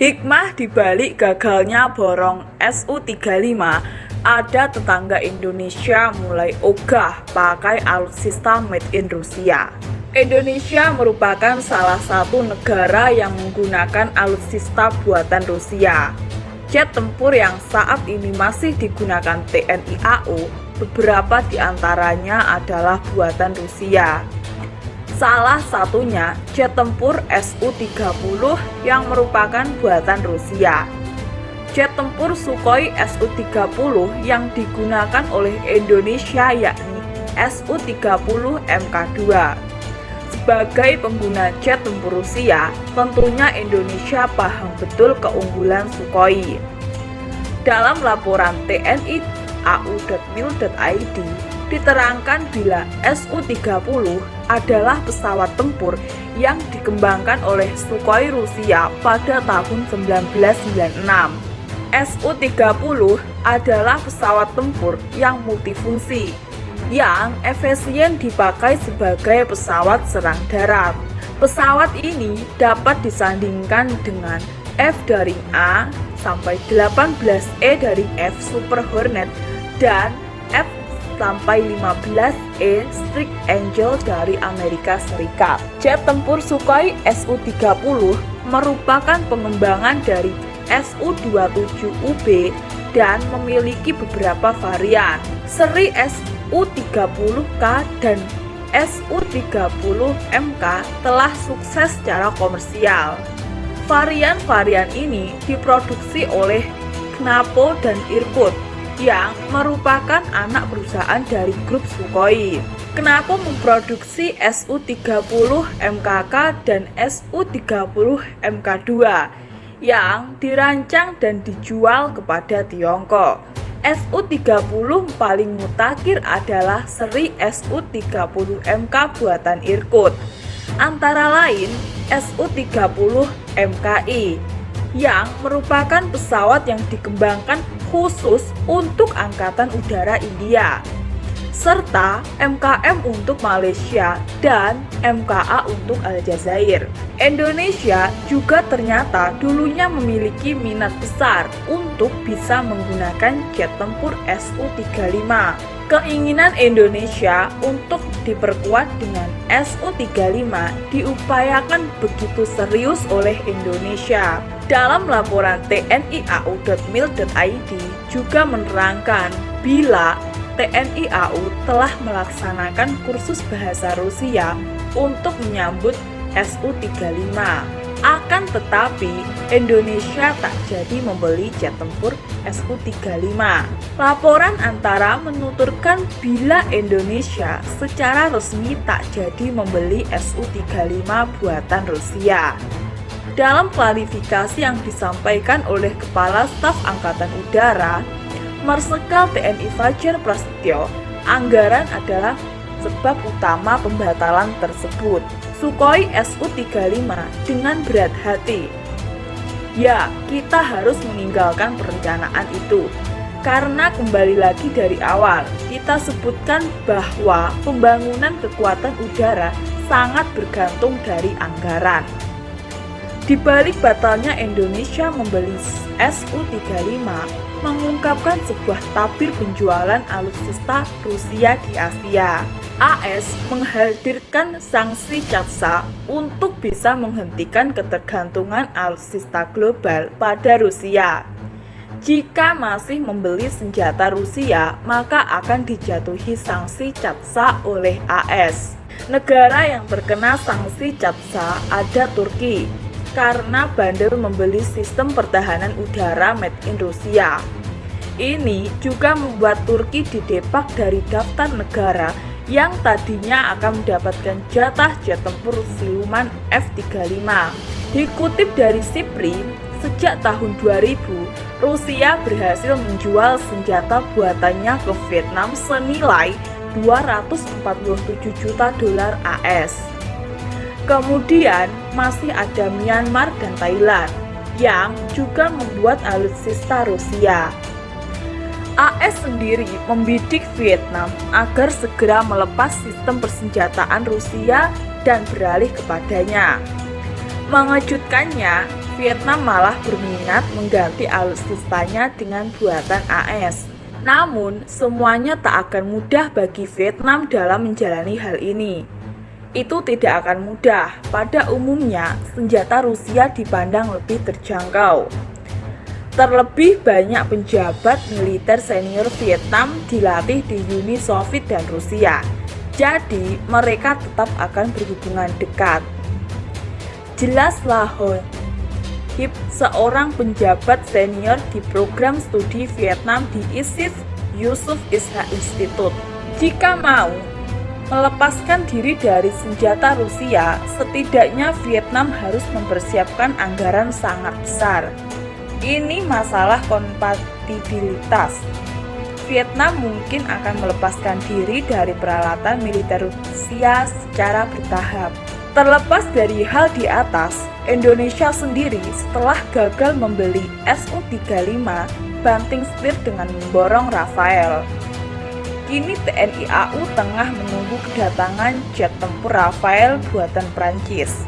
Hikmah dibalik gagalnya borong Su-35, ada tetangga Indonesia mulai ogah pakai alutsista made in Rusia. Indonesia merupakan salah satu negara yang menggunakan alutsista buatan Rusia. Jet tempur yang saat ini masih digunakan TNI AU, beberapa di antaranya adalah buatan Rusia. Salah satunya jet tempur Su-30 yang merupakan buatan Rusia. Jet tempur Sukhoi Su-30 yang digunakan oleh Indonesia yakni Su-30 Mk2. Sebagai pengguna jet tempur Rusia, tentunya Indonesia paham betul keunggulan Sukhoi. Dalam laporan TNI AU.mil.id diterangkan bila Su-30 adalah pesawat tempur yang dikembangkan oleh Sukhoi Rusia pada tahun 1996. Su-30 adalah pesawat tempur yang multifungsi, yang efisien dipakai sebagai pesawat serang darat. Pesawat ini dapat disandingkan dengan F-A sampai 18E dari F Super Hornet dan F sampai 15E Strike Eagle dari Amerika Serikat. Jet tempur Sukhoi Su-30 merupakan pengembangan dari Su-27UB dan memiliki beberapa varian. Seri Su-30K dan Su-30MK telah sukses secara komersial. Varian-varian ini diproduksi oleh Knapo dan Irkut yang merupakan anak perusahaan dari grup Sukhoi. Knapo memproduksi Su-30 MKK dan Su-30 MK2 yang dirancang dan dijual kepada Tiongkok. Su-30 paling mutakhir adalah seri Su-30 MK buatan Irkut, antara lain Su-30 MKI yang merupakan pesawat yang dikembangkan khusus untuk Angkatan Udara India, serta MKM untuk Malaysia dan MKA untuk Aljazair. Indonesia juga ternyata dulunya memiliki minat besar untuk bisa menggunakan jet tempur Su-35. Keinginan Indonesia untuk diperkuat dengan Su-35 diupayakan begitu serius oleh Indonesia. Dalam laporan TNI AU.mil.id juga menerangkan bila TNI AU telah melaksanakan kursus bahasa Rusia untuk menyambut Su-35. Akan tetapi, Indonesia tak jadi membeli jet tempur Su-35. Laporan antara menuturkan bila Indonesia secara resmi tak jadi membeli Su-35 buatan Rusia. Dalam klarifikasi yang disampaikan oleh Kepala Staf Angkatan Udara, Marsikal TNI Fajar Prasetyo, anggaran adalah sebab utama pembatalan tersebut. Sukhoi Su-35 dengan berat hati. Ya, kita harus meninggalkan perencanaan itu. Karena kembali lagi dari awal, kita sebutkan bahwa pembangunan kekuatan udara sangat bergantung dari anggaran. Di balik batalnya Indonesia membeli Su-35 mengungkapkan sebuah tabir penjualan alutsista Rusia di Asia. AS menghadirkan sanksi CATSA untuk bisa menghentikan ketergantungan alutsista global pada Rusia. Jika masih membeli senjata Rusia, maka akan dijatuhi sanksi CATSA oleh AS. Negara yang terkena sanksi CATSA ada Turki, karena bandel membeli sistem pertahanan udara made in Rusia. Ini juga membuat Turki didepak dari daftar negara yang tadinya akan mendapatkan jatah jet tempur siluman F-35. Dikutip dari Sipri, sejak tahun 2000, Rusia berhasil menjual senjata buatannya ke Vietnam senilai 247 juta dolar AS. Kemudian masih ada Myanmar dan Thailand yang juga membuat alutsista Rusia. AS sendiri membidik Vietnam agar segera melepas sistem persenjataan Rusia dan beralih kepadanya. Mengejutkannya, Vietnam malah berminat mengganti alutsistanya dengan buatan AS. Namun, semuanya tak akan mudah bagi Vietnam dalam menjalani hal ini. Itu tidak akan mudah. Pada umumnya, senjata Rusia dipandang lebih terjangkau. Terlebih banyak penjabat militer senior Vietnam dilatih di Uni Soviet dan Rusia. Jadi, mereka tetap akan berhubungan dekat. Jelaslah Ho Hip, seorang penjabat senior di program studi Vietnam di ISIS Yusuf Isha Institute. Jika mau melepaskan diri dari senjata Rusia, setidaknya Vietnam harus mempersiapkan anggaran sangat besar. Ini masalah kompatibilitas. Vietnam mungkin akan melepaskan diri dari peralatan militer Rusia secara bertahap. Terlepas dari hal di atas, Indonesia sendiri setelah gagal membeli Su-35 banting setir dengan memborong Rafael. Kini TNI AU tengah menunggu kedatangan jet tempur Rafael buatan Prancis.